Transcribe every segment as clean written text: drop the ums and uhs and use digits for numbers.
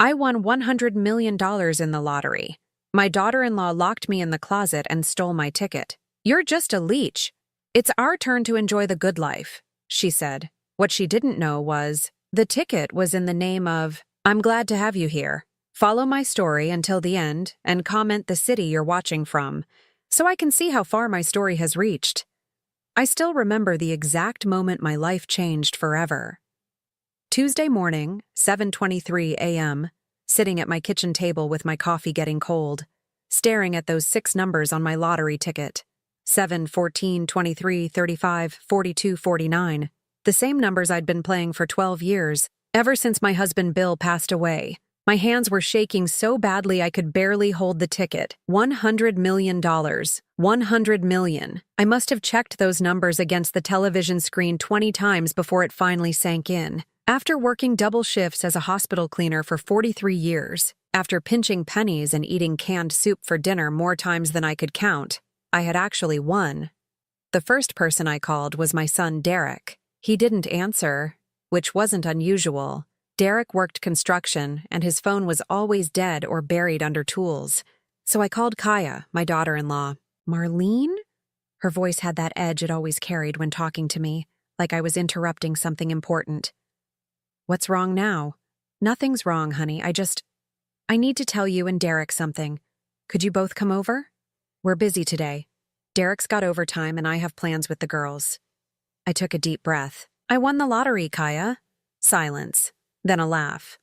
I won $100 million in the lottery. My daughter-in-law locked me in the closet and stole my ticket. You're just a leech. It's our turn to enjoy the good life, she said. What she didn't know was, the ticket was in the name of, I'm glad to have you here. Follow my story until the end and comment the city you're watching from, so I can see how far my story has reached. I still remember the exact moment my life changed forever. Tuesday morning, 7:23 a.m., sitting at my kitchen table with my coffee getting cold, staring at those 6 numbers on my lottery ticket. 7, 14, 23, 35, 42, 49. The same numbers I'd been playing for 12 years, ever since my husband Bill passed away. My hands were shaking so badly I could barely hold the ticket. $100 million. $100 million. I must have checked those numbers against the television screen 20 times before it finally sank in. After working double shifts as a hospital cleaner for 43 years, after pinching pennies and eating canned soup for dinner more times than I could count, I had actually won. The first person I called was my son Derek. He didn't answer, which wasn't unusual. Derek worked construction, and his phone was always dead or buried under tools. So I called Kaya, my daughter-in-law. Marlene? Her voice had that edge it always carried when talking to me, like I was interrupting something important. What's wrong now? Nothing's wrong, honey. I need to tell you and Derek something. Could you both come over? We're busy today. Derek's got overtime and I have plans with the girls. I took a deep breath. I won the lottery, Kaya. Silence. Then a laugh.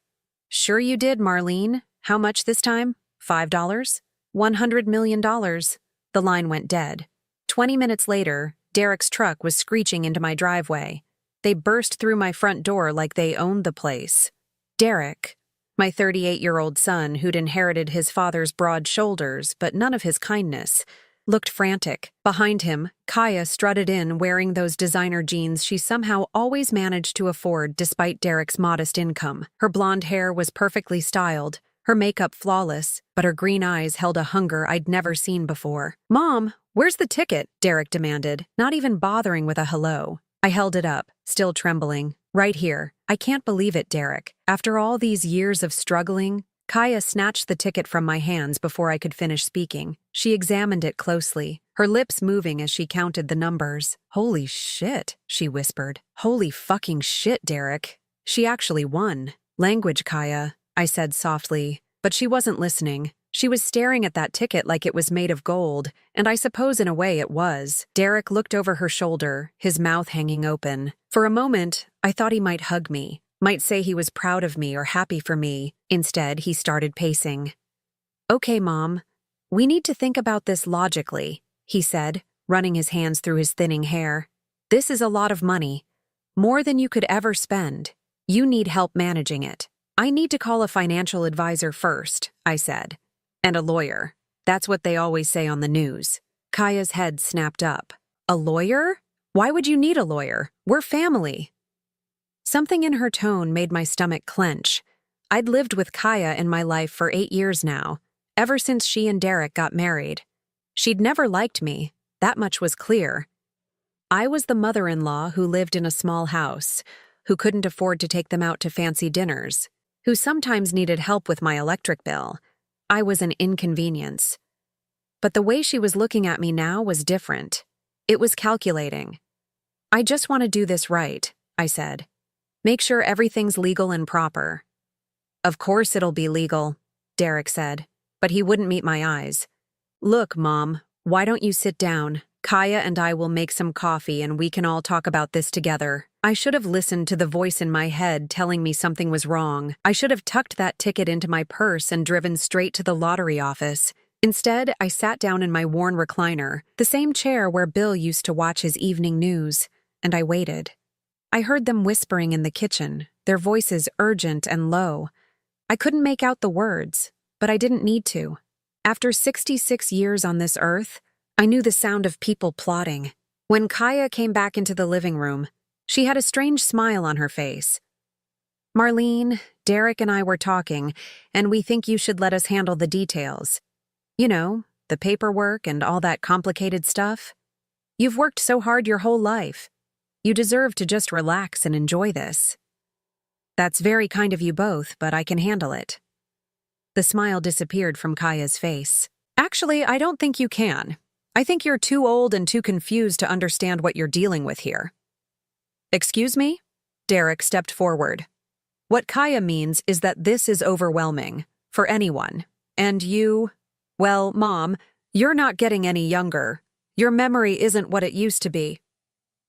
Sure you did, Marlene. How much this time? $5? $100 million. The line went dead. 20 minutes later, Derek's truck was screeching into my driveway. They burst through my front door like they owned the place. Derek, my 38-year-old son who'd inherited his father's broad shoulders but none of his kindness, looked frantic. Behind him, Kaya strutted in wearing those designer jeans she somehow always managed to afford despite Derek's modest income. Her blonde hair was perfectly styled, her makeup flawless, but her green eyes held a hunger I'd never seen before. Mom, where's the ticket? Derek demanded, not even bothering with a hello. I held it up, still trembling. Right here. I can't believe it, Derek. After all these years of struggling, Kaya snatched the ticket from my hands before I could finish speaking. She examined it closely, her lips moving as she counted the numbers. Holy shit, she whispered. Holy fucking shit, Derek. She actually won. Language, Kaya, I said softly, but she wasn't listening. She was staring at that ticket like it was made of gold, and I suppose in a way it was. Derek looked over her shoulder, his mouth hanging open. For a moment, I thought he might hug me, might say he was proud of me or happy for me. Instead, he started pacing. Okay, Mom, we need to think about this logically, he said, running his hands through his thinning hair. This is a lot of money. More than you could ever spend. You need help managing it. I need to call a financial advisor first, I said. And a lawyer. That's what they always say on the news. Kaya's head snapped up. A lawyer? Why would you need a lawyer? We're family. Something in her tone made my stomach clench. I'd lived with Kaya in my life for 8 years now, ever since she and Derek got married. She'd never liked me, that much was clear. I was the mother-in-law who lived in a small house, who couldn't afford to take them out to fancy dinners, who sometimes needed help with my electric bill. I was an inconvenience. But the way she was looking at me now was different. It was calculating. I just want to do this right, I said. Make sure everything's legal and proper. Of course it'll be legal, Derek said, but he wouldn't meet my eyes. Look, Mom, why don't you sit down? Kaya and I will make some coffee and we can all talk about this together. I should have listened to the voice in my head telling me something was wrong. I should have tucked that ticket into my purse and driven straight to the lottery office. Instead, I sat down in my worn recliner, the same chair where Bill used to watch his evening news, and I waited. I heard them whispering in the kitchen, their voices urgent and low. I couldn't make out the words, but I didn't need to. After 66 years on this earth, I knew the sound of people plotting. When Kaya came back into the living room, she had a strange smile on her face. Marlene, Derek and I were talking, and we think you should let us handle the details. You know, the paperwork and all that complicated stuff. You've worked so hard your whole life. You deserve to just relax and enjoy this. That's very kind of you both, but I can handle it, The smile disappeared from Kaya's face. Actually, I don't think you can. I think you're too old and too confused to understand what you're dealing with here. Excuse me? Derek stepped forward. What Kaya means is that this is overwhelming, for anyone. And you, well, Mom, you're not getting any younger. Your memory isn't what it used to be.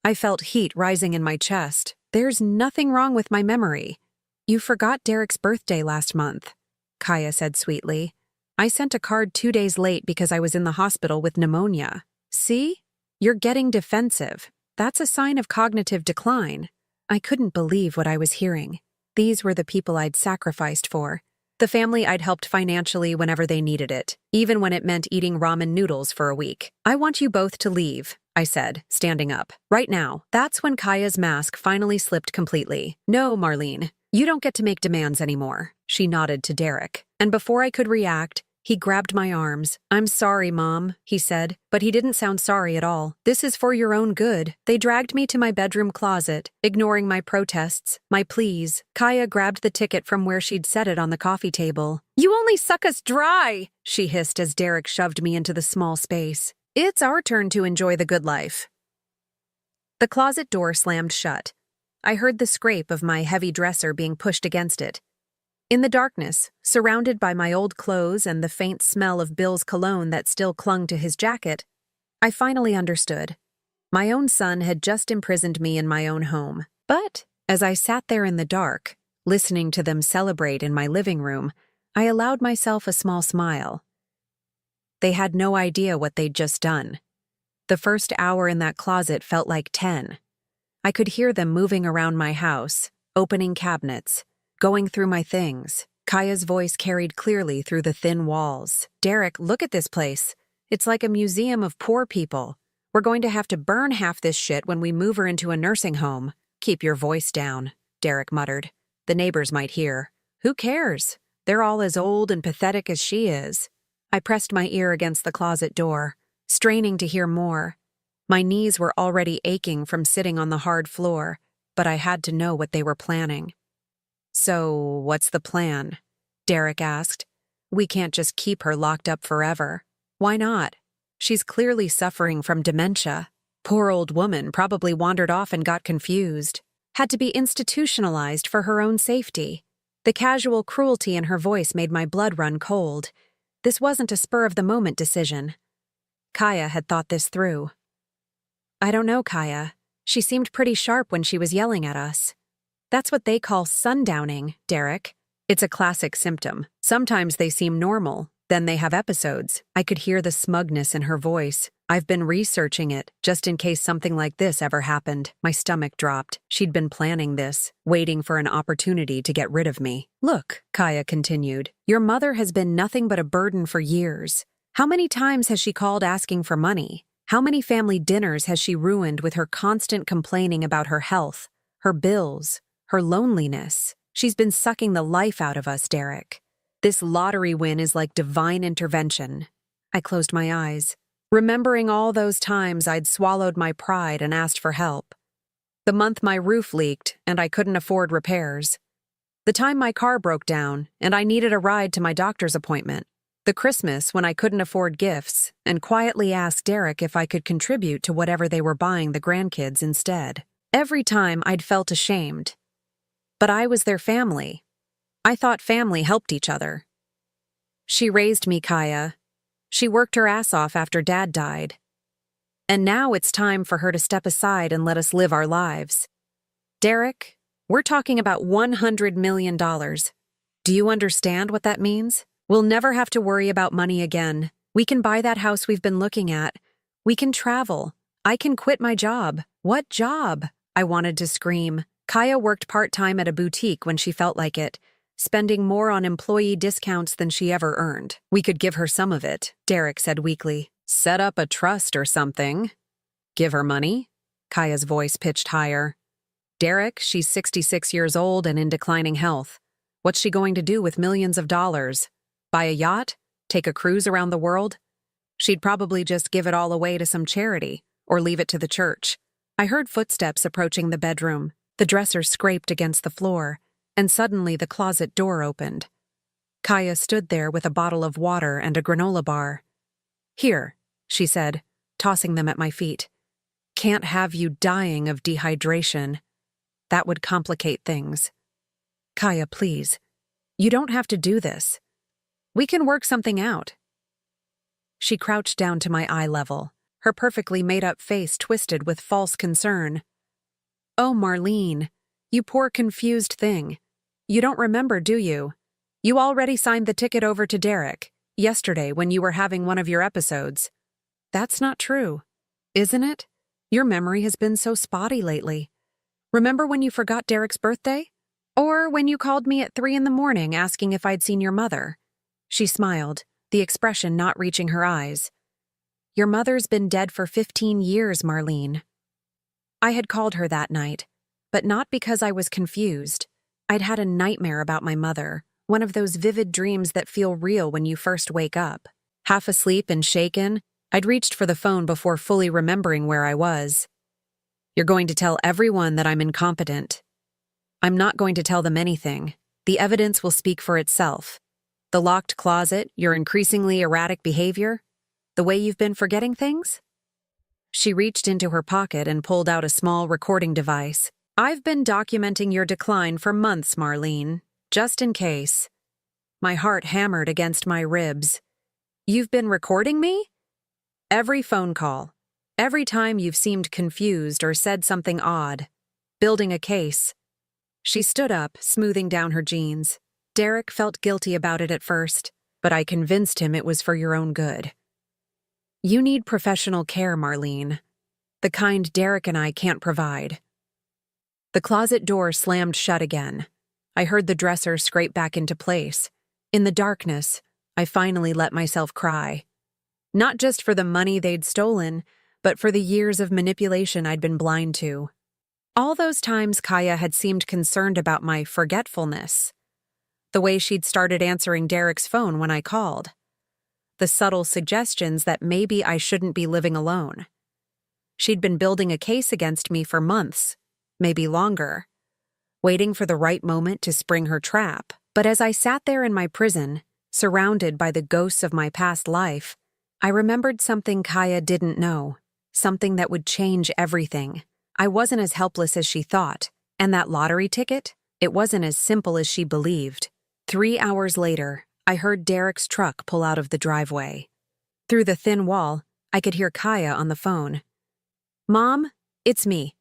I felt heat rising in my chest. There's nothing wrong with my memory. You forgot Derek's birthday last month, Kaya said sweetly. I sent a card 2 days late because I was in the hospital with pneumonia. See? You're getting defensive. That's a sign of cognitive decline. I couldn't believe what I was hearing. These were the people I'd sacrificed for. The family I'd helped financially whenever they needed it, even when it meant eating ramen noodles for a week. I want you both to leave, I said, standing up. Right now. That's when Kaya's mask finally slipped completely. No, Marlene. You don't get to make demands anymore. She nodded to Derek. And before I could react, he grabbed my arms. I'm sorry, Mom, he said, but he didn't sound sorry at all. This is for your own good. They dragged me to my bedroom closet, ignoring my protests, my pleas. Kaya grabbed the ticket from where she'd set it on the coffee table. You only suck us dry, she hissed as Derek shoved me into the small space. It's our turn to enjoy the good life. The closet door slammed shut. I heard the scrape of my heavy dresser being pushed against it. In the darkness, surrounded by my old clothes and the faint smell of Bill's cologne that still clung to his jacket, I finally understood. My own son had just imprisoned me in my own home. But, as I sat there in the dark, listening to them celebrate in my living room, I allowed myself a small smile. They had no idea what they'd just done. The first hour in that closet felt like 10. I could hear them moving around my house, opening cabinets, going through my things. Kaya's voice carried clearly through the thin walls. Derek, look at this place. It's like a museum of poor people. We're going to have to burn half this shit when we move her into a nursing home. Keep your voice down, Derek muttered. The neighbors might hear. Who cares? They're all as old and pathetic as she is. I pressed my ear against the closet door, straining to hear more. My knees were already aching from sitting on the hard floor, but I had to know what they were planning. So, what's the plan? Derek asked. We can't just keep her locked up forever. Why not? She's clearly suffering from dementia. Poor old woman probably wandered off and got confused. Had to be institutionalized for her own safety. The casual cruelty in her voice made my blood run cold. This wasn't a spur-of-the-moment decision. Kaya had thought this through. I don't know, Kaya. She seemed pretty sharp when she was yelling at us. That's what they call sundowning, Derek. It's a classic symptom. Sometimes they seem normal, then they have episodes. I could hear the smugness in her voice. I've been researching it, just in case something like this ever happened. My stomach dropped. She'd been planning this, waiting for an opportunity to get rid of me. Look, Kaya continued, your mother has been nothing but a burden for years. How many times has she called asking for money? How many family dinners has she ruined with her constant complaining about her health, her bills, her loneliness? She's been sucking the life out of us, Derek. This lottery win is like divine intervention. I closed my eyes, remembering all those times I'd swallowed my pride and asked for help. The month my roof leaked and I couldn't afford repairs. The time my car broke down and I needed a ride to my doctor's appointment. The Christmas when I couldn't afford gifts and quietly asked Derek if I could contribute to whatever they were buying the grandkids instead. Every time I'd felt ashamed. But I was their family. I thought family helped each other. She raised me, Kaya. She worked her ass off after Dad died. And now it's time for her to step aside and let us live our lives. Derek, we're talking about $100 million. Do you understand what that means? We'll never have to worry about money again. We can buy that house we've been looking at. We can travel. I can quit my job. What job? I wanted to scream. Kaya worked part-time at a boutique when she felt like it, spending more on employee discounts than she ever earned. We could give her some of it, Derek said weakly. Set up a trust or something. Give her money? Kaya's voice pitched higher. Derek, she's 66 years old and in declining health. What's she going to do with millions of dollars? Buy a yacht? Take a cruise around the world? She'd probably just give it all away to some charity, or leave it to the church. I heard footsteps approaching the bedroom. The dresser scraped against the floor, and suddenly the closet door opened. Kaya stood there with a bottle of water and a granola bar. "Here," she said, tossing them at my feet. "Can't have you dying of dehydration. That would complicate things. Kaya, please. You don't have to do this. We can work something out." She crouched down to my eye level, her perfectly made-up face twisted with false concern. "Oh, Marlene, you poor confused thing. You don't remember, do you? You already signed the ticket over to Derek, yesterday when you were having one of your episodes." "That's not true, isn't it? Your memory has been so spotty lately. Remember when you forgot Derek's birthday? Or when you called me at 3 in the morning asking if I'd seen your mother?" She smiled, the expression not reaching her eyes. "Your mother's been dead for 15 years, Marlene." I had called her that night, but not because I was confused. I'd had a nightmare about my mother, one of those vivid dreams that feel real when you first wake up. Half asleep and shaken, I'd reached for the phone before fully remembering where I was. "You're going to tell everyone that I'm incompetent." "I'm not going to tell them anything. The evidence will speak for itself. The locked closet, your increasingly erratic behavior, the way you've been forgetting things?" She reached into her pocket and pulled out a small recording device. "I've been documenting your decline for months, Marlene, just in case." My heart hammered against my ribs. "You've been recording me?" "Every phone call. Every time you've seemed confused or said something odd. Building a case." She stood up, smoothing down her jeans. "Derek felt guilty about it at first, but I convinced him it was for your own good. You need professional care, Marlene. The kind Derek and I can't provide." The closet door slammed shut again. I heard the dresser scrape back into place. In the darkness, I finally let myself cry. Not just for the money they'd stolen, but for the years of manipulation I'd been blind to. All those times Kaya had seemed concerned about my forgetfulness. The way she'd started answering Derek's phone when I called. The subtle suggestions that maybe I shouldn't be living alone. She'd been building a case against me for months, maybe longer, waiting for the right moment to spring her trap. But as I sat there in my prison, surrounded by the ghosts of my past life, I remembered something Kaya didn't know, something that would change everything. I wasn't as helpless as she thought, and that lottery ticket, it wasn't as simple as she believed. 3 hours later, I heard Derek's truck pull out of the driveway. Through the thin wall, I could hear Kaya on the phone. "Mom, it's me.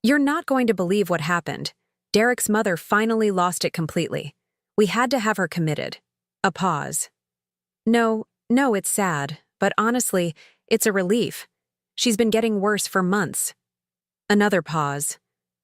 You're not going to believe what happened. Derek's mother finally lost it completely. We had to have her committed." A pause. No, it's sad, but honestly, it's a relief. She's been getting worse for months." Another pause,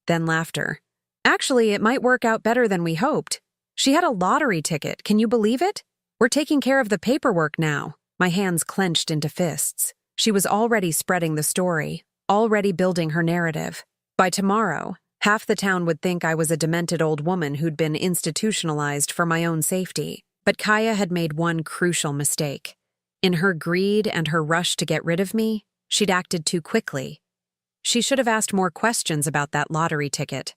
then laughter. "Actually, it might work out better than we hoped. She had a lottery ticket, can you believe it? We're taking care of the paperwork now." My hands clenched into fists. She was already spreading the story, already building her narrative. By tomorrow, half the town would think I was a demented old woman who'd been institutionalized for my own safety. But Kaya had made one crucial mistake. In her greed and her rush to get rid of me, she'd acted too quickly. She should have asked more questions about that lottery ticket.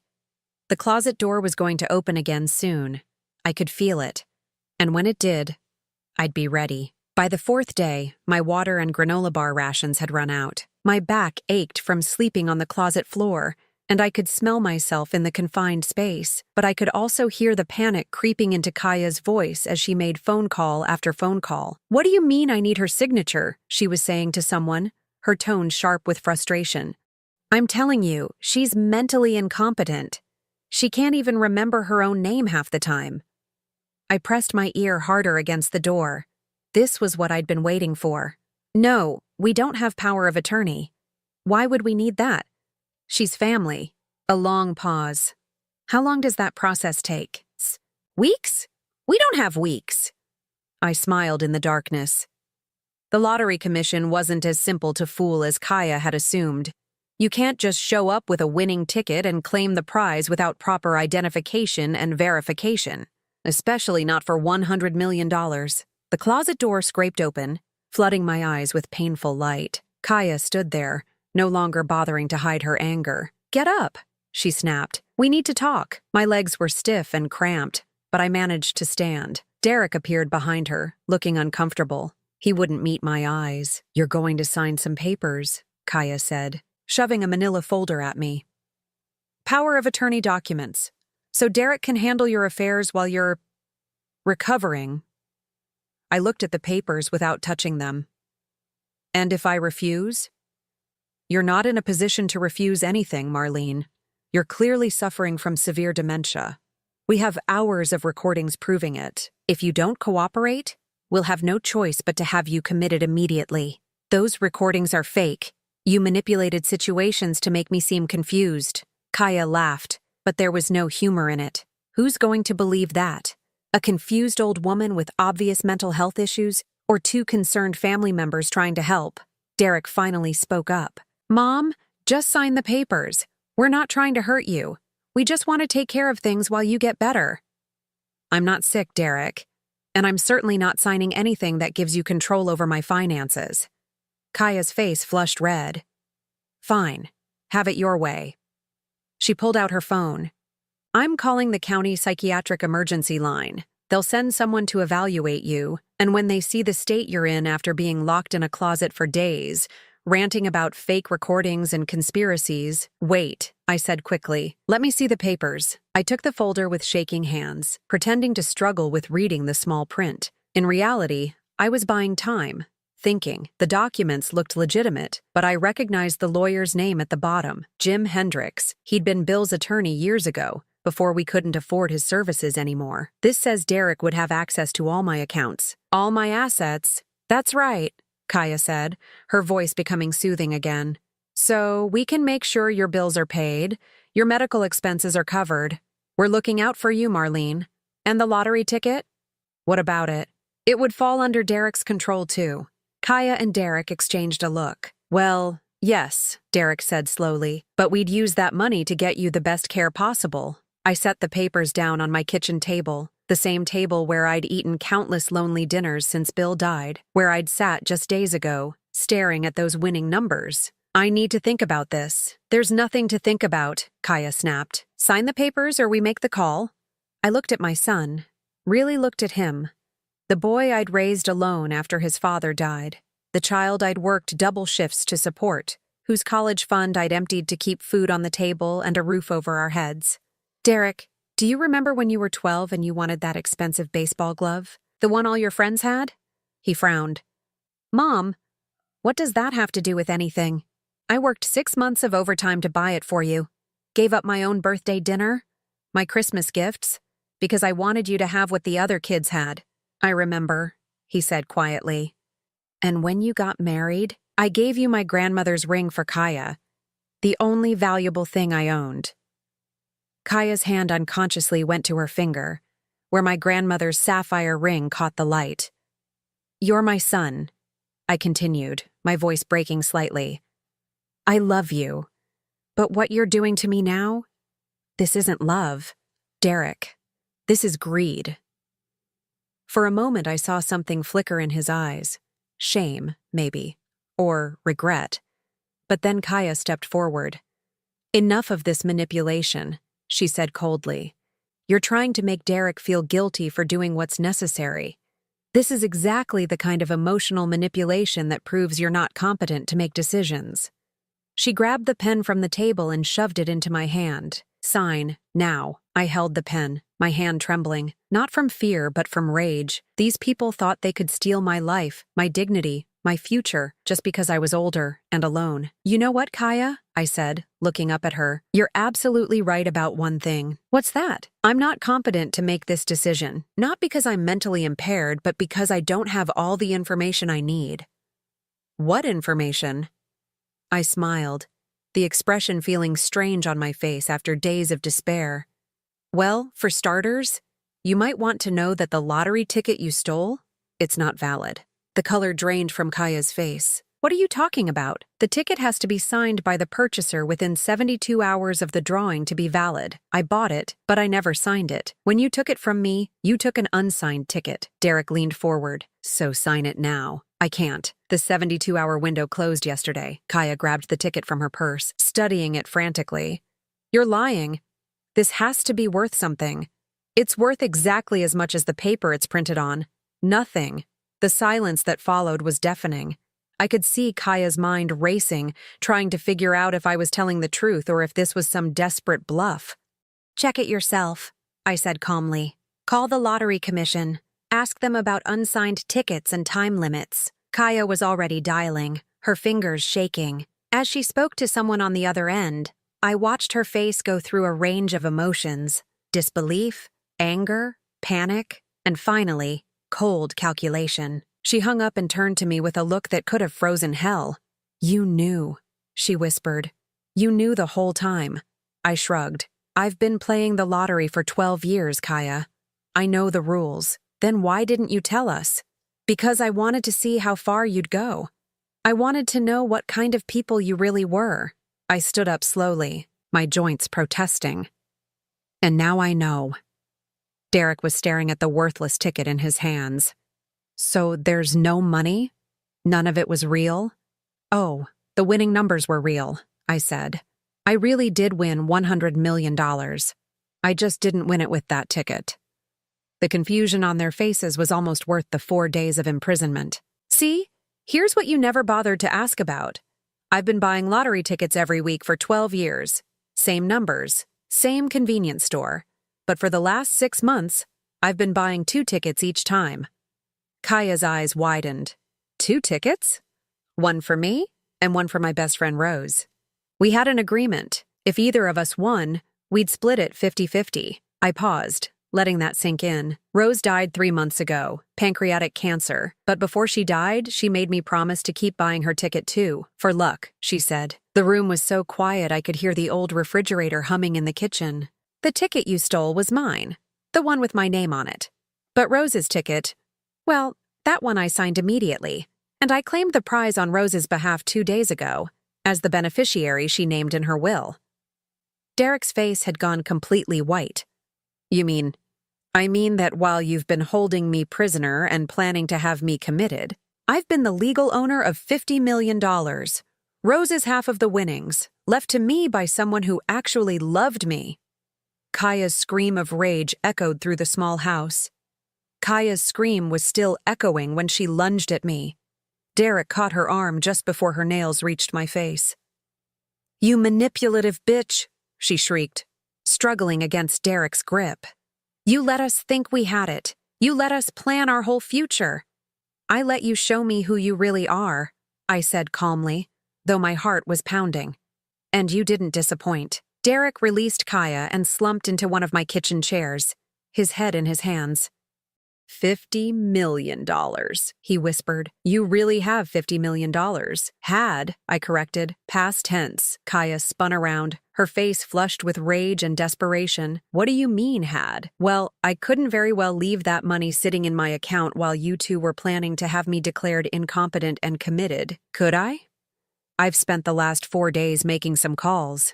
The closet door was going to open again soon. I could feel it. And when it did, I'd be ready. By the 4th day, my water and granola bar rations had run out. My back ached from sleeping on the closet floor, and I could smell myself in the confined space, but I could also hear the panic creeping into Kaya's voice as she made phone call after phone call. "What do you mean I need her signature?" she was saying to someone, her tone sharp with frustration. "I'm telling you, she's mentally incompetent. She can't even remember her own name half the time." I pressed my ear harder against the door. This was what I'd been waiting for. "No, we don't have power of attorney. Why would we need that? She's family." A long pause. "How long does that process take?" "Weeks? We don't have weeks." I smiled in the darkness. The lottery commission wasn't as simple to fool as Kaya had assumed. You can't just show up with a winning ticket and claim the prize without proper identification and verification, especially not for $100 million. The closet door scraped open, flooding my eyes with painful light. Kaya stood there, no longer bothering to hide her anger. "Get up," she snapped. "We need to talk." My legs were stiff and cramped, but I managed to stand. Derek appeared behind her, looking uncomfortable. He wouldn't meet my eyes. "You're going to sign some papers," Kaya said, shoving a manila folder at me. "Power of attorney documents. So Derek can handle your affairs while you're recovering." I looked at the papers without touching them. "And if I refuse?" "You're not in a position to refuse anything, Marlene. You're clearly suffering from severe dementia. We have hours of recordings proving it. If you don't cooperate, we'll have no choice but to have you committed immediately. Those recordings are fake. You manipulated situations to make me seem confused." Kaya laughed, but there was no humor in it. Who's going to believe that? A confused old woman with obvious mental health issues, or two concerned family members trying to help? Derek finally spoke up. "Mom, just sign the papers. We're not trying to hurt you. We just want to take care of things while you get better." "I'm not sick, Derek. And I'm certainly not signing anything that gives you control over my finances." Kaya's face flushed red. "Fine. Have it your way." She pulled out her phone. "I'm calling the county psychiatric emergency line. They'll send someone to evaluate you, and when they see the state you're in after being locked in a closet for days, ranting about fake recordings and conspiracies—" "Wait," I said quickly. "Let me see the papers." I took the folder with shaking hands, pretending to struggle with reading the small print. In reality, I was buying time, thinking. The documents looked legitimate, but I recognized the lawyer's name at the bottom, Jim Hendricks. He'd been Bill's attorney years ago, before we couldn't afford his services anymore. "This says Derek would have access to all my accounts. All my assets." "That's right," Kaya said, her voice becoming soothing again. "So we can make sure your bills are paid, your medical expenses are covered. We're looking out for you, Marlene. And the lottery ticket? What about it?" "It would fall under Derek's control, too." Kaya and Derek exchanged a look. "Well, yes," Derek said slowly, "but we'd use that money to get you the best care possible." I set the papers down on my kitchen table, the same table where I'd eaten countless lonely dinners since Bill died, where I'd sat just days ago, staring at those winning numbers. "I need to think about this." "There's nothing to think about," Kaya snapped. "Sign the papers or we make the call." I looked at my son, really looked at him. The boy I'd raised alone after his father died. The child I'd worked double shifts to support, whose college fund I'd emptied to keep food on the table and a roof over our heads. "Derek, do you remember when you were 12 and you wanted that expensive baseball glove? The one all your friends had?" He frowned. "Mom, what does that have to do with anything? I worked 6 months of overtime to buy it for you. Gave up my own birthday dinner, my Christmas gifts, because I wanted you to have what the other kids had." "I remember," he said quietly. "And when you got married, I gave you my grandmother's ring for Kaya, the only valuable thing I owned." Kaya's hand unconsciously went to her finger, where my grandmother's sapphire ring caught the light. "You're my son," I continued, my voice breaking slightly. "I love you. But what you're doing to me now? This isn't love, Derek. This is greed." For a moment I saw something flicker in his eyes. Shame, maybe. Or regret. But then Kaya stepped forward. "Enough of this manipulation," she said coldly. "You're trying to make Derek feel guilty for doing what's necessary. This is exactly the kind of emotional manipulation that proves you're not competent to make decisions." She grabbed the pen from the table and shoved it into my hand. "Sign, now." I held the pen, my hand trembling, not from fear but from rage. These people thought they could steal my life, my dignity, my future, just because I was older and alone. "You know what, Kaya?" I said, looking up at her. "You're absolutely right about one thing." "What's that?" "I'm not competent to make this decision, not because I'm mentally impaired, but because I don't have all the information I need." "What information?" I smiled, the expression feeling strange on my face after days of despair. "Well, for starters, you might want to know that the lottery ticket you stole, it's not valid." The color drained from Kaya's face. "What are you talking about? The ticket has to be signed by the purchaser within 72 hours of the drawing to be valid. I bought it, but I never signed it. When you took it from me, you took an unsigned ticket." Derek leaned forward. "So sign it now." "I can't. The 72-hour window closed yesterday." Kaya grabbed the ticket from her purse, studying it frantically. "You're lying. This has to be worth something." It's worth exactly as much as the paper it's printed on. Nothing. The silence that followed was deafening. I could see Kaya's mind racing, trying to figure out if I was telling the truth or if this was some desperate bluff. "Check it yourself," I said calmly. "Call the lottery commission. Ask them about unsigned tickets and time limits." Kaya was already dialing, her fingers shaking. As she spoke to someone on the other end, I watched her face go through a range of emotions: disbelief, anger, panic, and finally, cold calculation. She hung up and turned to me with a look that could have frozen hell. "You knew," she whispered. "You knew the whole time." I shrugged. "I've been playing the lottery for 12 years, Kaya. I know the rules. Then why didn't you tell us?" "Because I wanted to see how far you'd go. I wanted to know what kind of people you really were." I stood up slowly, my joints protesting. "And now I know." Derek was staring at the worthless ticket in his hands. "So there's no money? None of it was real?" "Oh, the winning numbers were real," I said. "I really did win $100 million. I just didn't win it with that ticket." The confusion on their faces was almost worth the 4 days of imprisonment. "See? Here's what you never bothered to ask about. I've been buying lottery tickets every week for 12 years. Same numbers, same convenience store. But for the last 6 months, I've been buying 2 tickets each time." Kaya's eyes widened. 2 tickets? One for me, and one for my best friend Rose. We had an agreement. If either of us won, we'd split it 50-50. I paused, letting that sink in. Rose died 3 months ago, pancreatic cancer, but before she died, she made me promise to keep buying her ticket too, for luck, she said. The room was so quiet I could hear the old refrigerator humming in the kitchen. "The ticket you stole was mine, the one with my name on it. But Rose's ticket, well, that one I signed immediately, and I claimed the prize on Rose's behalf 2 days ago, as the beneficiary she named in her will." Derek's face had gone completely white. "You mean, I mean that while you've been holding me prisoner and planning to have me committed, I've been the legal owner of $50 million. Rose's half of the winnings, left to me by someone who actually loved me." Kaya's scream of rage echoed through the small house. Kaya's scream was still echoing when she lunged at me. Derek caught her arm just before her nails reached my face. "You manipulative bitch," she shrieked, struggling against Derek's grip. "You let us think we had it. You let us plan our whole future." "I let you show me who you really are," I said calmly, though my heart was pounding. "And you didn't disappoint." Derek released Kaya and slumped into one of my kitchen chairs, his head in his hands. $50 million, he whispered. "You really have $50 million. Had," I corrected. Past tense. Kaya spun around, her face flushed with rage and desperation. "What do you mean, had?" "Well, I couldn't very well leave that money sitting in my account while you two were planning to have me declared incompetent and committed, could I? I've spent the last 4 days making some calls."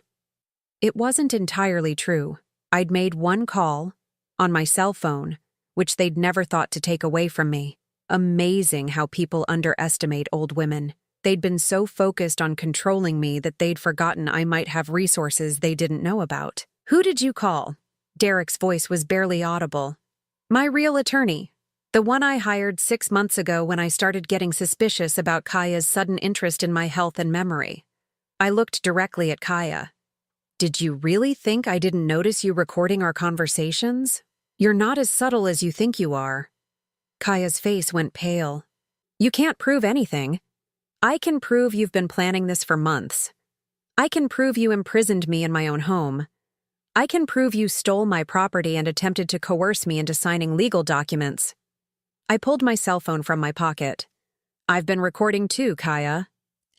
It wasn't entirely true. I'd made one call, on my cell phone, which they'd never thought to take away from me. Amazing how people underestimate old women. They'd been so focused on controlling me that they'd forgotten I might have resources they didn't know about. "Who did you call?" Derek's voice was barely audible. "My real attorney. The one I hired 6 months ago when I started getting suspicious about Kaya's sudden interest in my health and memory." I looked directly at Kaya. "Did you really think I didn't notice you recording our conversations? You're not as subtle as you think you are." Kaya's face went pale. "You can't prove anything. I can prove you've been planning this for months. I can prove you imprisoned me in my own home. I can prove you stole my property and attempted to coerce me into signing legal documents." I pulled my cell phone from my pocket. "I've been recording too, Kaya.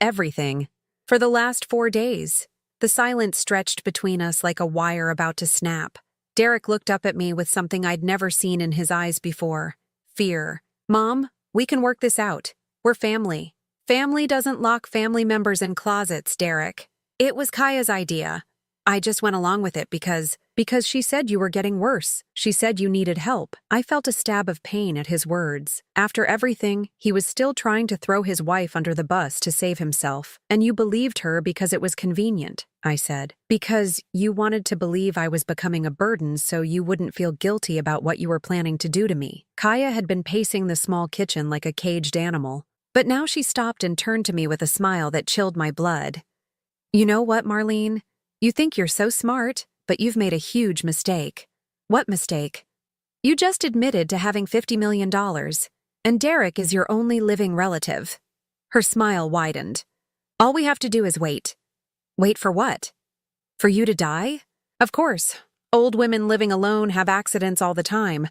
Everything. For the last 4 days." The silence stretched between us like a wire about to snap. Derek looked up at me with something I'd never seen in his eyes before. Fear. "Mom, we can work this out. We're family." "Family doesn't lock family members in closets, Derek." "It was Kaya's idea. I just went along with it because she said you were getting worse. She said you needed help. I felt a stab of pain at his words. After everything, he was still trying to throw his wife under the bus to save himself. And you believed her because it was convenient, I said. Because you wanted to believe I was becoming a burden so you wouldn't feel guilty about what you were planning to do to me. Kaya had been pacing the small kitchen like a caged animal. But now she stopped and turned to me with a smile that chilled my blood. You know what, Marlene? You think you're so smart, but you've made a huge mistake. What mistake? You just admitted to having $50 million, and Derek is your only living relative. Her smile widened. All we have to do is wait. Wait for what? For you to die? Of course. Old women living alone have accidents all the time.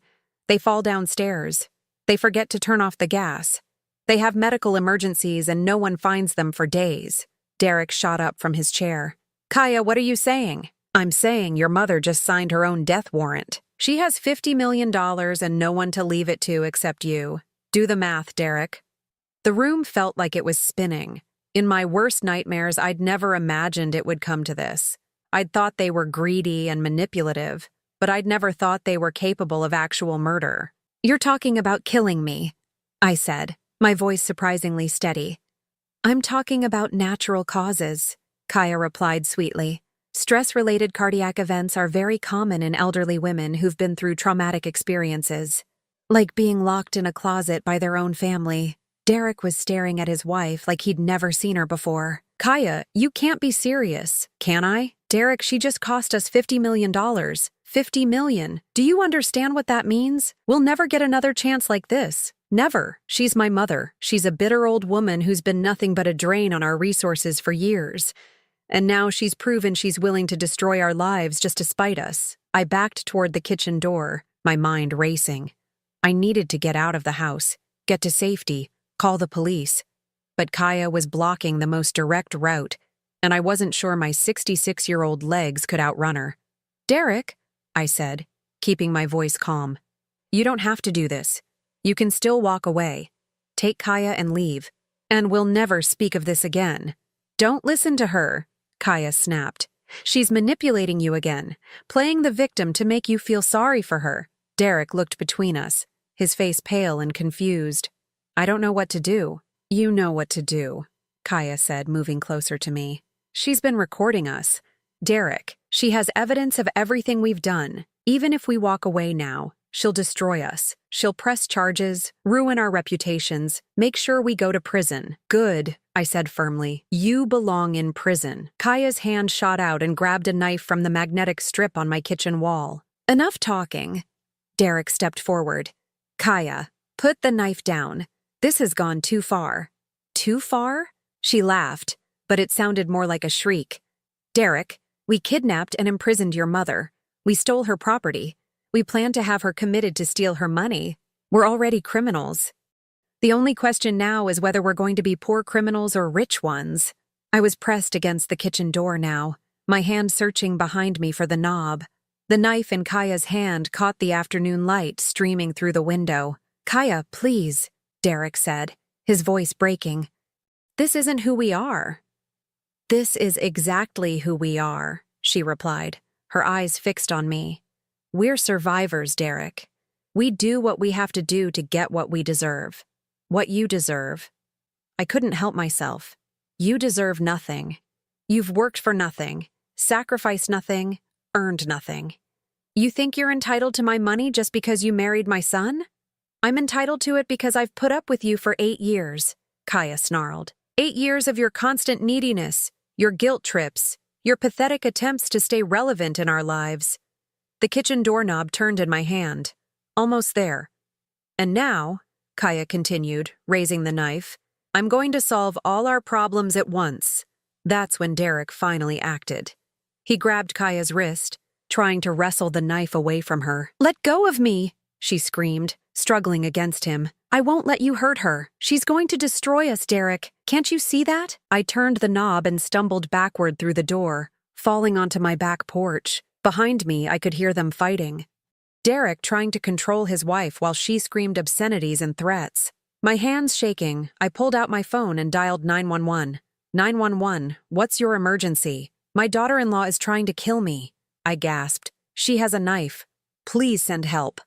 They fall downstairs. They forget to turn off the gas. They have medical emergencies and no one finds them for days. Derek shot up from his chair. Kaya, what are you saying? I'm saying your mother just signed her own death warrant. She has $50 million and no one to leave it to except you. Do the math, Derek. The room felt like it was spinning. In my worst nightmares, I'd never imagined it would come to this. I'd thought they were greedy and manipulative, but I'd never thought they were capable of actual murder. You're talking about killing me, I said, my voice surprisingly steady. I'm talking about natural causes, Kaya replied sweetly. Stress-related cardiac events are very common in elderly women who've been through traumatic experiences. Like being locked in a closet by their own family. Derek was staring at his wife like he'd never seen her before. Kaya, you can't be serious, can I? Derek, she just cost us $50 million. $50 million. Do you understand what that means? We'll never get another chance like this. Never. She's my mother. She's a bitter old woman who's been nothing but a drain on our resources for years. And now she's proven she's willing to destroy our lives just to spite us. I backed toward the kitchen door, my mind racing. I needed to get out of the house, get to safety, call the police. But Kaya was blocking the most direct route, and I wasn't sure my 66-year-old legs could outrun her. Derek, I said, keeping my voice calm. You don't have to do this. You can still walk away. Take Kaya and leave. And we'll never speak of this again. Don't listen to her, Kaya snapped. She's manipulating you again, playing the victim to make you feel sorry for her. Derek looked between us, his face pale and confused. I don't know what to do. You know what to do, Kaya said, moving closer to me. She's been recording us. Derek, she has evidence of everything we've done. Even if we walk away now, she'll destroy us. She'll press charges, ruin our reputations, make sure we go to prison. Good, I said firmly. You belong in prison. Kaya's hand shot out and grabbed a knife from the magnetic strip on my kitchen wall. Enough talking. Derek stepped forward. Kaya, put the knife down. This has gone too far. Too far? She laughed, but it sounded more like a shriek. Derek, we kidnapped and imprisoned your mother. We stole her property. We plan to have her committed to steal her money. We're already criminals. The only question now is whether we're going to be poor criminals or rich ones. I was pressed against the kitchen door now, my hand searching behind me for the knob. The knife in Kaya's hand caught the afternoon light streaming through the window. Kaya, please, Derek said, his voice breaking. This isn't who we are. This is exactly who we are, she replied, her eyes fixed on me. We're survivors, Derek. We do what we have to do to get what we deserve. What you deserve. I couldn't help myself. You deserve nothing. You've worked for nothing, sacrificed nothing, earned nothing. You think you're entitled to my money just because you married my son? I'm entitled to it because I've put up with you for 8 years, Kaya snarled. 8 years of your constant neediness, your guilt trips, your pathetic attempts to stay relevant in our lives. The kitchen doorknob turned in my hand. Almost there. And now, Kaya continued, raising the knife, I'm going to solve all our problems at once. That's when Derek finally acted. He grabbed Kaya's wrist, trying to wrestle the knife away from her. Let go of me, she screamed, struggling against him. I won't let you hurt her. She's going to destroy us, Derek. Can't you see that? I turned the knob and stumbled backward through the door, falling onto my back porch. Behind me, I could hear them fighting. Derek trying to control his wife while she screamed obscenities and threats. My hands shaking, I pulled out my phone and dialed 911. 911, what's your emergency? My daughter-in-law is trying to kill me, I gasped. She has a knife. Please send help.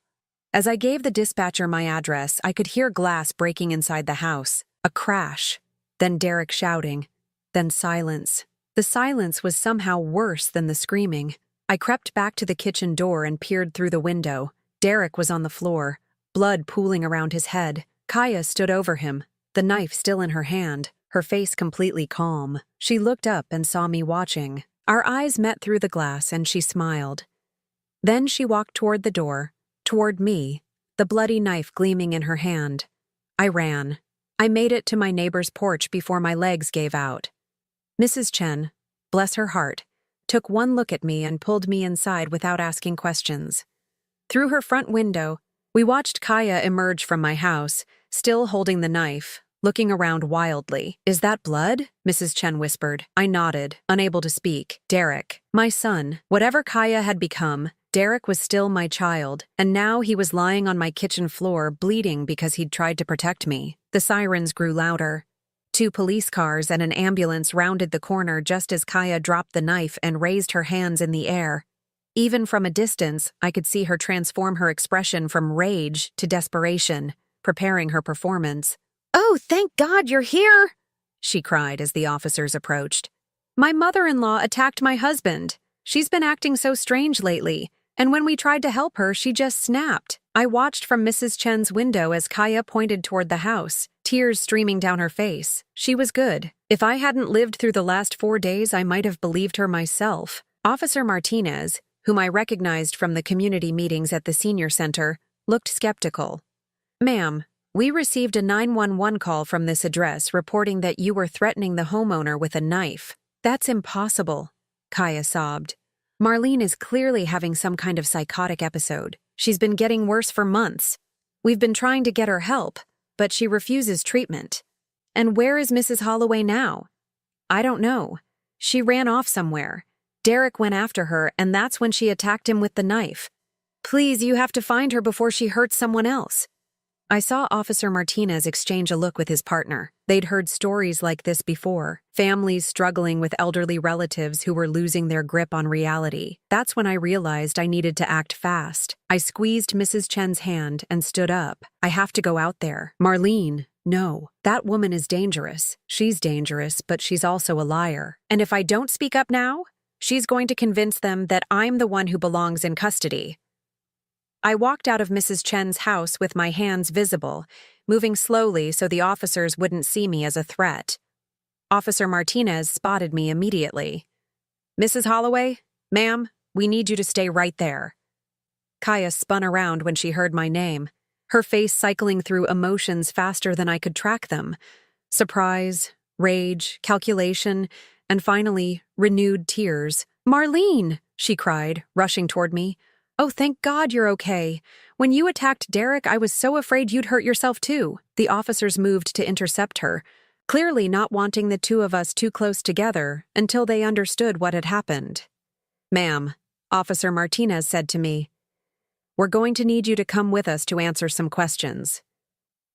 As I gave the dispatcher my address, I could hear glass breaking inside the house. A crash. Then Derek shouting. Then silence. The silence was somehow worse than the screaming. I crept back to the kitchen door and peered through the window. Derek was on the floor, blood pooling around his head. Kaya stood over him, the knife still in her hand, her face completely calm. She looked up and saw me watching. Our eyes met through the glass and she smiled. Then she walked toward the door, toward me, the bloody knife gleaming in her hand. I ran. I made it to my neighbor's porch before my legs gave out. Mrs. Chen, bless her heart, took one look at me and pulled me inside without asking questions. Through her front window, we watched Kaya emerge from my house, still holding the knife, looking around wildly. Is that blood? Mrs. Chen whispered. I nodded, unable to speak. Derek, my son. Whatever Kaya had become, Derek was still my child, and now he was lying on my kitchen floor bleeding because he'd tried to protect me. The sirens grew louder. 2 police cars and an ambulance rounded the corner just as Kaya dropped the knife and raised her hands in the air. Even from a distance, I could see her transform her expression from rage to desperation, preparing her performance. "Oh, thank God you're here!" she cried as the officers approached. "My mother-in-law attacked my husband. She's been acting so strange lately, and when we tried to help her, she just snapped." I watched from Mrs. Chen's window as Kaya pointed toward the house, tears streaming down her face. She was good. If I hadn't lived through the last 4 days, I might have believed her myself. Officer Martinez, whom I recognized from the community meetings at the senior center, looked skeptical. "Ma'am, we received a 911 call from this address reporting that you were threatening the homeowner with a knife." "That's impossible," Kaya sobbed. "Marlene is clearly having some kind of psychotic episode. She's been getting worse for months. We've been trying to get her help, but she refuses treatment. And where is Mrs. Holloway now?" "I don't know. She ran off somewhere. Derek went after her, and that's when she attacked him with the knife. Please, you have to find her before she hurts someone else." I saw Officer Martinez exchange a look with his partner. They'd heard stories like this before, families struggling with elderly relatives who were losing their grip on reality. That's when I realized I needed to act fast. I squeezed Mrs. Chen's hand and stood up. "I have to go out there. Marlene, no. That woman is dangerous. She's dangerous, but she's also a liar. And if I don't speak up now, she's going to convince them that I'm the one who belongs in custody." I walked out of Mrs. Chen's house with my hands visible, moving slowly so the officers wouldn't see me as a threat. Officer Martinez spotted me immediately. "Mrs. Holloway, ma'am, we need you to stay right there." Kaya spun around when she heard my name, her face cycling through emotions faster than I could track them. Surprise, rage, calculation, and finally, renewed tears. "Marlene!" she cried, rushing toward me. "Oh, thank God you're okay. When you attacked Derek, I was so afraid you'd hurt yourself too." The officers moved to intercept her, clearly not wanting the two of us too close together until they understood what had happened. "Ma'am," Officer Martinez said to me, "we're going to need you to come with us to answer some questions."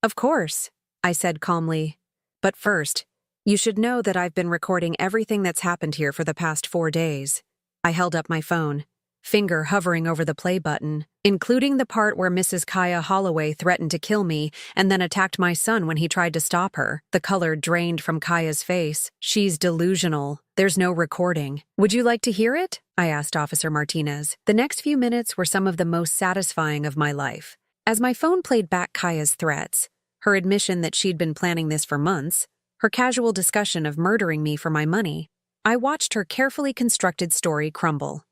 "Of course," I said calmly. "But first, you should know that I've been recording everything that's happened here for the past 4 days. I held up my phone, finger hovering over the play button, including the part where Mrs. Kaya Holloway threatened to kill me and then attacked my son when he tried to stop her. The color drained from Kaya's face. "She's delusional. There's no recording. Would you like to hear it?" I asked Officer Martinez. The next few minutes were some of the most satisfying of my life. As my phone played back Kaya's threats, her admission that she'd been planning this for months, her casual discussion of murdering me for my money, I watched her carefully constructed story crumble.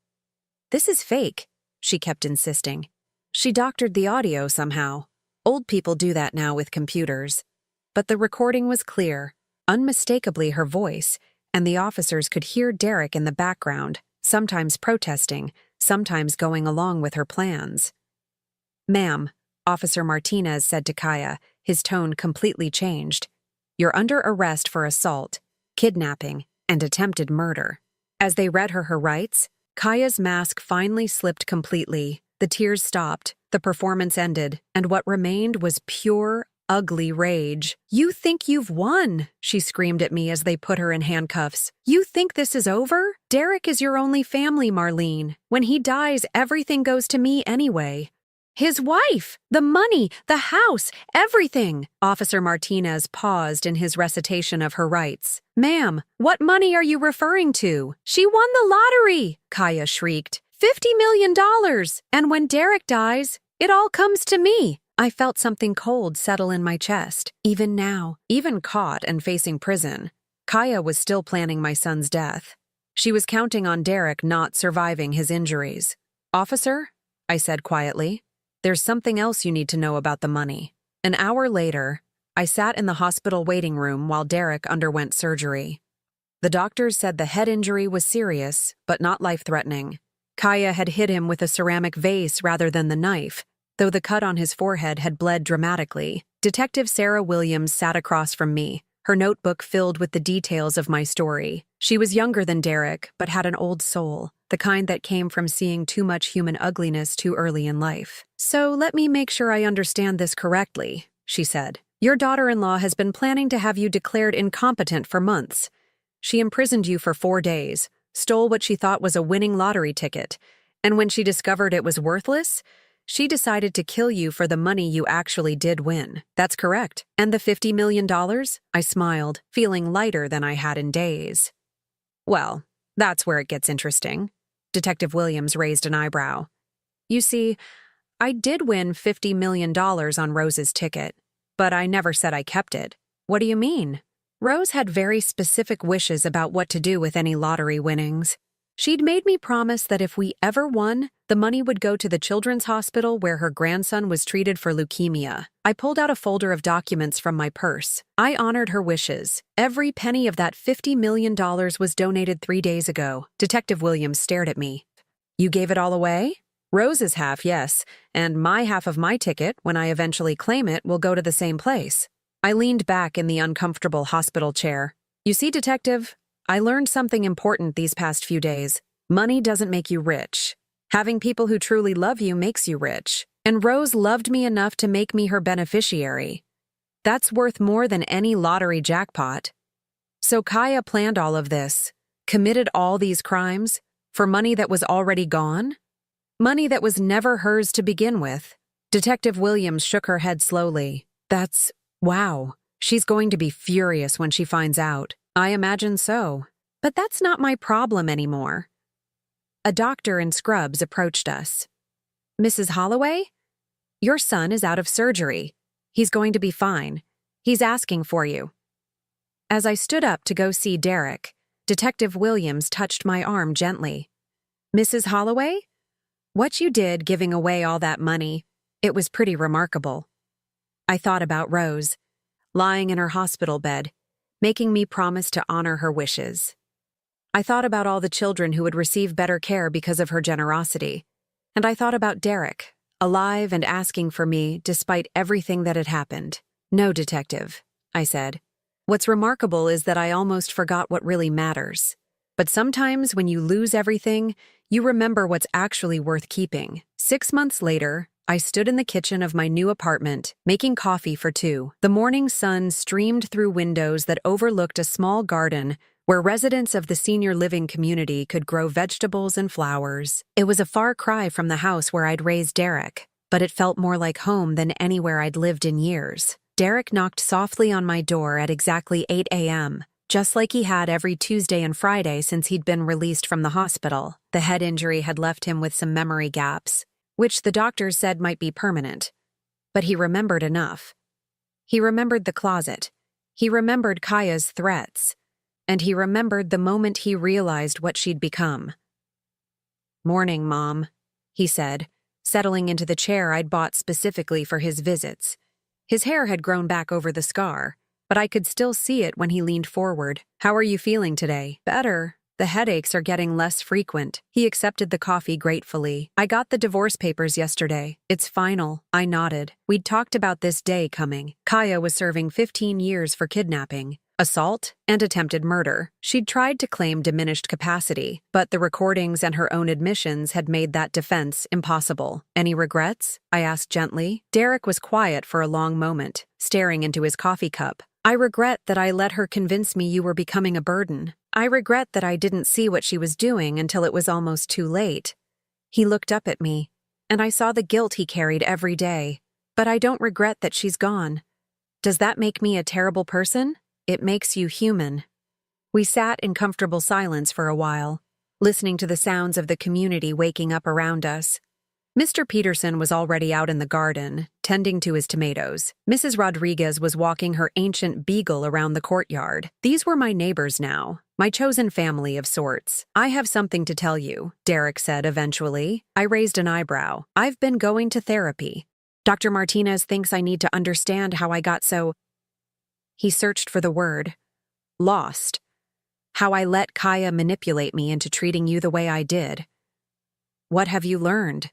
"This is fake," she kept insisting. She doctored the audio somehow. Old people do that now with computers. But the recording was clear, unmistakably her voice, and the officers could hear Derek in the background, sometimes protesting, sometimes going along with her plans. "Ma'am," Officer Martinez said to Kaya, his tone completely changed. "You're under arrest for assault, kidnapping, and attempted murder." As they read her rights, Kaya's mask finally slipped completely. The tears stopped, the performance ended, and what remained was pure, ugly rage. "You think you've won," she screamed at me as they put her in handcuffs. "You think this is over? Derek is your only family, Marlene. When he dies, everything goes to me anyway. His wife, the money, the house, everything." Officer Martinez paused in his recitation of her rights. "Ma'am, what money are you referring to?" "She won the lottery," Kaya shrieked. $50 million. And when Derek dies, it all comes to me. I felt something cold settle in my chest. Even now, even caught and facing prison, Kaya was still planning my son's death. She was counting on Derek not surviving his injuries. "Officer," I said quietly, "there's something else you need to know about the money." An hour later, I sat in the hospital waiting room while Derek underwent surgery. The doctors said the head injury was serious, but not life-threatening. Kaya had hit him with a ceramic vase rather than the knife, though the cut on his forehead had bled dramatically. Detective Sarah Williams sat across from me, her notebook filled with the details of my story. She was younger than Derek, but had an old soul, the kind that came from seeing too much human ugliness too early in life. "So let me make sure I understand this correctly," she said. "Your daughter-in-law has been planning to have you declared incompetent for months. She imprisoned you for 4 days, stole what she thought was a winning lottery ticket, and when she discovered it was worthless, she decided to kill you for the money you actually did win. That's correct. And the $50 million? I smiled, feeling lighter than I had in days. "Well, that's where it gets interesting." Detective Williams raised an eyebrow. "You see, I did win $50 million on Rose's ticket, but I never said I kept it." "What do you mean?" "Rose had very specific wishes about what to do with any lottery winnings. She'd made me promise that if we ever won, the money would go to the children's hospital where her grandson was treated for leukemia." I pulled out a folder of documents from my purse. I honored her wishes. Every penny of that $50 million was donated 3 days ago. Detective Williams stared at me. "You gave it all away?" "Rose's half, yes, and my half of my ticket, when I eventually claim it, will go to the same place." I leaned back in the uncomfortable hospital chair. "You see, Detective, I learned something important these past few days. Money doesn't make you rich. Having people who truly love you makes you rich. And Rose loved me enough to make me her beneficiary. That's worth more than any lottery jackpot." So Kaya planned all of this, committed all these crimes, for money that was already gone? Money that was never hers to begin with. Detective Williams shook her head slowly. Wow. She's going to be furious when she finds out. I imagine so. But that's not my problem anymore. A doctor in scrubs approached us. "Mrs. Holloway? Your son is out of surgery. He's going to be fine. He's asking for you." As I stood up to go see Derek, Detective Williams touched my arm gently. "Mrs. Holloway? What you did giving away all that money, it was pretty remarkable." I thought about Rose, lying in her hospital bed, making me promise to honor her wishes. I thought about all the children who would receive better care because of her generosity. And I thought about Derek, alive and asking for me despite everything that had happened. "No, Detective," I said. "What's remarkable is that I almost forgot what really matters. But sometimes when you lose everything, you remember what's actually worth keeping." 6 months later, I stood in the kitchen of my new apartment, making coffee for 2. The morning sun streamed through windows that overlooked a small garden where residents of the senior living community could grow vegetables and flowers. It was a far cry from the house where I'd raised Derek, but it felt more like home than anywhere I'd lived in years. Derek knocked softly on my door at exactly 8 a.m., just like he had every Tuesday and Friday since he'd been released from the hospital. The head injury had left him with some memory gaps, which the doctors said might be permanent. But he remembered enough. He remembered the closet. He remembered Kaya's threats. And he remembered the moment he realized what she'd become. "Morning, Mom," he said, settling into the chair I'd bought specifically for his visits. His hair had grown back over the scar, but I could still see it when he leaned forward. "How are you feeling today?" "Better. The headaches are getting less frequent." He accepted the coffee gratefully. "I got the divorce papers yesterday. It's final." I nodded. We'd talked about this day coming. Kaya was serving 15 years for kidnapping. assault, and attempted murder. She'd tried to claim diminished capacity, but the recordings and her own admissions had made that defense impossible. Any regrets? I asked gently. Derek was quiet for a long moment, staring into his coffee cup. I regret that I let her convince me you were becoming a burden. I regret that I didn't see what she was doing until it was almost too late. He looked up at me, and I saw the guilt he carried every day. But I don't regret that she's gone. Does that make me a terrible person? It makes you human. We sat in comfortable silence for a while, listening to the sounds of the community waking up around us. Mr. Peterson was already out in the garden, tending to his tomatoes. Mrs. Rodriguez was walking her ancient beagle around the courtyard. These were my neighbors now, my chosen family of sorts. I have something to tell you, Derek said eventually. I raised an eyebrow. I've been going to therapy. Dr. Martinez thinks I need to understand how I got so... He searched for the word. Lost. How I let Kaya manipulate me into treating you the way I did. What have you learned?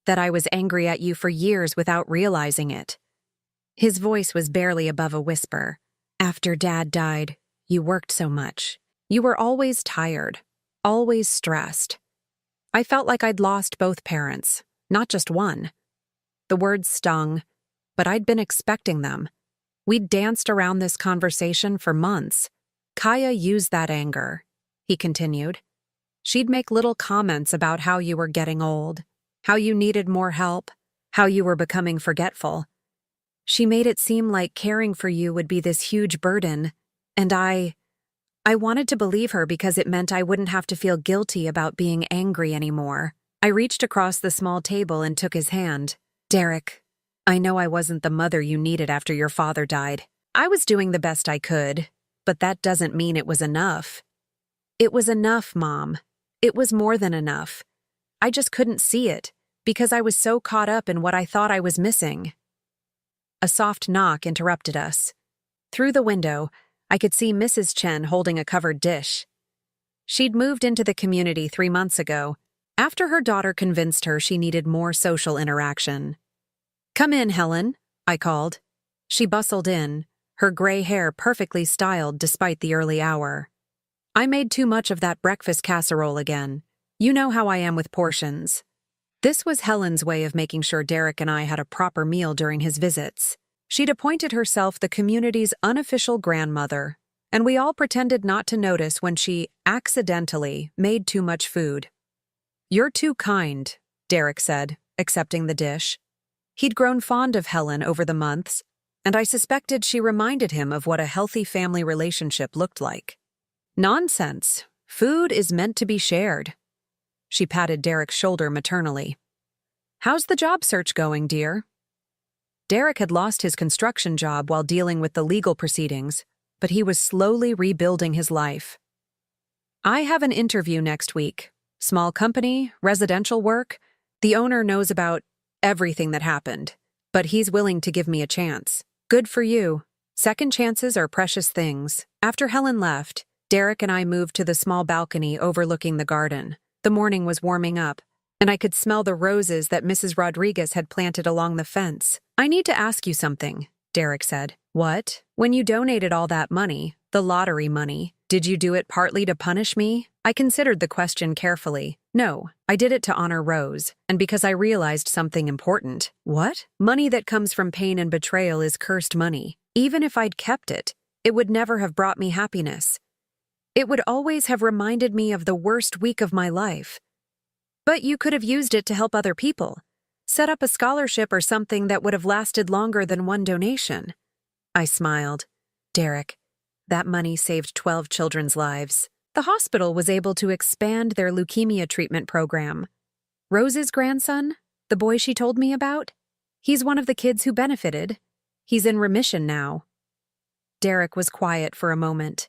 That I was angry at you for years without realizing it. His voice was barely above a whisper. After Dad died, you worked so much. You were always tired, always stressed. I felt like I'd lost both parents, not just one. The words stung, but I'd been expecting them. We'd danced around this conversation for months. Kaya used that anger, he continued. She'd make little comments about how you were getting old, how you needed more help, how you were becoming forgetful. She made it seem like caring for you would be this huge burden, and I wanted to believe her because it meant I wouldn't have to feel guilty about being angry anymore. I reached across the small table and took his hand. Derek, I know I wasn't the mother you needed after your father died. I was doing the best I could, but that doesn't mean it was enough. It was enough, Mom. It was more than enough. I just couldn't see it, because I was so caught up in what I thought I was missing. A soft knock interrupted us. Through the window, I could see Mrs. Chen holding a covered dish. She'd moved into the community 3 months ago, after her daughter convinced her she needed more social interaction. Come in, Helen, I called. She bustled in, her gray hair perfectly styled despite the early hour. I made too much of that breakfast casserole again. You know how I am with portions. This was Helen's way of making sure Derek and I had a proper meal during his visits. She'd appointed herself the community's unofficial grandmother, and we all pretended not to notice when she accidentally made too much food. You're too kind, Derek said, accepting the dish. He'd grown fond of Helen over the months, and I suspected she reminded him of what a healthy family relationship looked like. Nonsense. Food is meant to be shared. She patted Derek's shoulder maternally. How's the job search going, dear? Derek had lost his construction job while dealing with the legal proceedings, but he was slowly rebuilding his life. I have an interview next week. Small company, residential work. The owner knows about everything that happened, but he's willing to give me a chance. Good for you. Second chances are precious things. After Helen left, Derek and I moved to the small balcony overlooking the garden. The morning was warming up, and I could smell the roses that Mrs. Rodriguez had planted along the fence. I need to ask you something, Derek said. What? When you donated all that money, the lottery money, did you do it partly to punish me? I considered the question carefully. No, I did it to honor Rose, and because I realized something important. What? Money that comes from pain and betrayal is cursed money. Even if I'd kept it, it would never have brought me happiness. It would always have reminded me of the worst week of my life. But you could have used it to help other people. Set up a scholarship or something that would have lasted longer than one donation. I smiled. Derek, that money saved 12 children's lives. The hospital was able to expand their leukemia treatment program. Rose's grandson, the boy she told me about, he's one of the kids who benefited. He's in remission now. Derek was quiet for a moment.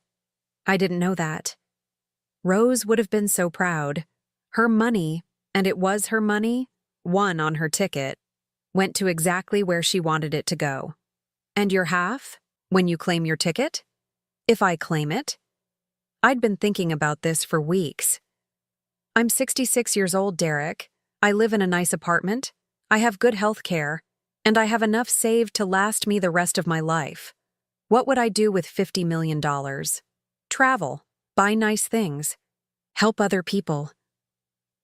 I didn't know that. Rose would have been so proud. Her money, and it was her money, won on her ticket, went to exactly where she wanted it to go. And your half, when you claim your ticket? If I claim it? I'd been thinking about this for weeks. I'm 66 years old, Derek. I live in a nice apartment. I have good health care, and I have enough saved to last me the rest of my life. What would I do with $50 million? Travel, buy nice things, help other people.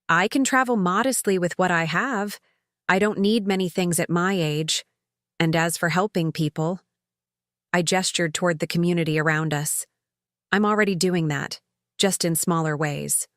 I can travel modestly with what I have. I don't need many things at my age. And as for helping people, I gestured toward the community around us. I'm already doing that, just in smaller ways.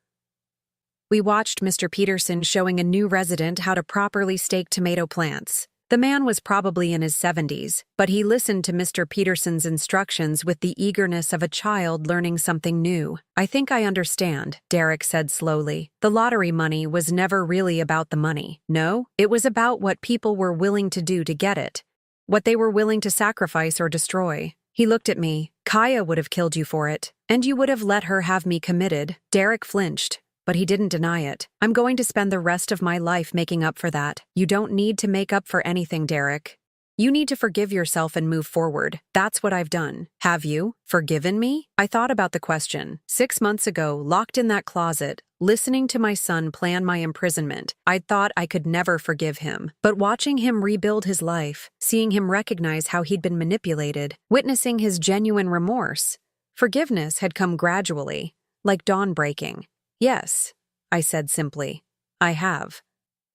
We watched Mr. Peterson showing a new resident how to properly stake tomato plants. The man was probably in his 70s, but he listened to Mr. Peterson's instructions with the eagerness of a child learning something new. I think I understand, Derek said slowly. The lottery money was never really about the money. No, it was about what people were willing to do to get it, what they were willing to sacrifice or destroy. He looked at me. Kaya would have killed you for it, and you would have let her have me committed. Derek flinched, but he didn't deny it. I'm going to spend the rest of my life making up for that. You don't need to make up for anything, Derek. You need to forgive yourself and move forward. That's what I've done. Have you forgiven me? I thought about the question. 6 months ago, locked in that closet, listening to my son plan my imprisonment, I'd thought I could never forgive him. But watching him rebuild his life, seeing him recognize how he'd been manipulated, witnessing his genuine remorse, forgiveness had come gradually, like dawn breaking. Yes, I said simply. I have.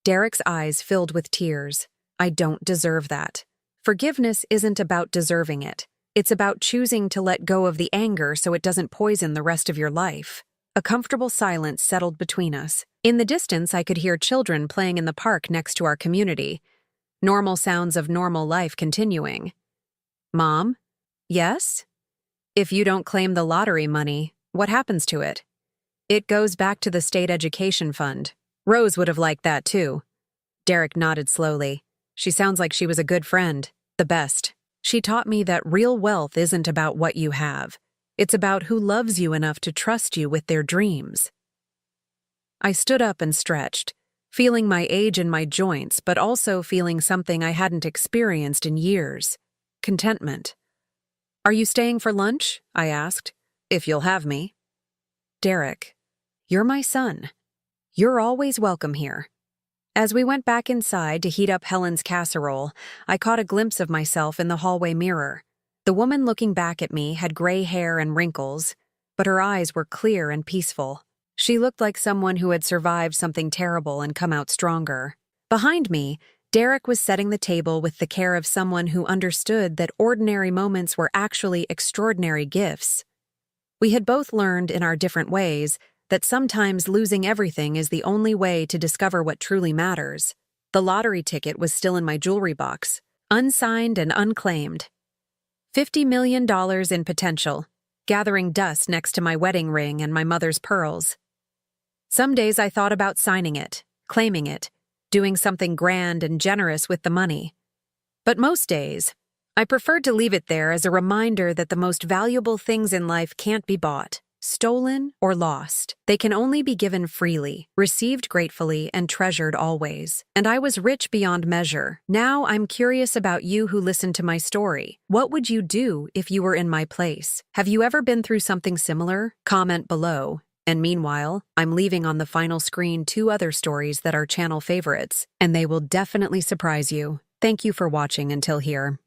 Derek's eyes filled with tears. I don't deserve that. Forgiveness isn't about deserving it. It's about choosing to let go of the anger so it doesn't poison the rest of your life. A comfortable silence settled between us. In the distance, I could hear children playing in the park next to our community. Normal sounds of normal life continuing. Mom? Yes? If you don't claim the lottery money, what happens to it? It goes back to the state education fund. Rose would have liked that too. Derek nodded slowly. She sounds like she was a good friend, the best. She taught me that real wealth isn't about what you have. It's about who loves you enough to trust you with their dreams. I stood up and stretched, feeling my age in my joints, but also feeling something I hadn't experienced in years. Contentment. Are you staying for lunch? I asked. If you'll have me. Derek, you're my son. You're always welcome here. As we went back inside to heat up Helen's casserole, I caught a glimpse of myself in the hallway mirror. The woman looking back at me had gray hair and wrinkles, but her eyes were clear and peaceful. She looked like someone who had survived something terrible and come out stronger. Behind me, Derek was setting the table with the care of someone who understood that ordinary moments were actually extraordinary gifts. We had both learned in our different ways that sometimes losing everything is the only way to discover what truly matters. The lottery ticket was still in my jewelry box, unsigned and unclaimed. $50 million in potential, gathering dust next to my wedding ring and my mother's pearls. Some days I thought about signing it, claiming it, doing something grand and generous with the money. But most days, I preferred to leave it there as a reminder that the most valuable things in life can't be bought, stolen, or lost. They can only be given freely, received gratefully, and treasured always. And I was rich beyond measure. Now I'm curious about you who listened to my story. What would you do if you were in my place? Have you ever been through something similar? Comment below. And meanwhile, I'm leaving on the final screen 2 other stories that are channel favorites, and they will definitely surprise you. Thank you for watching until here.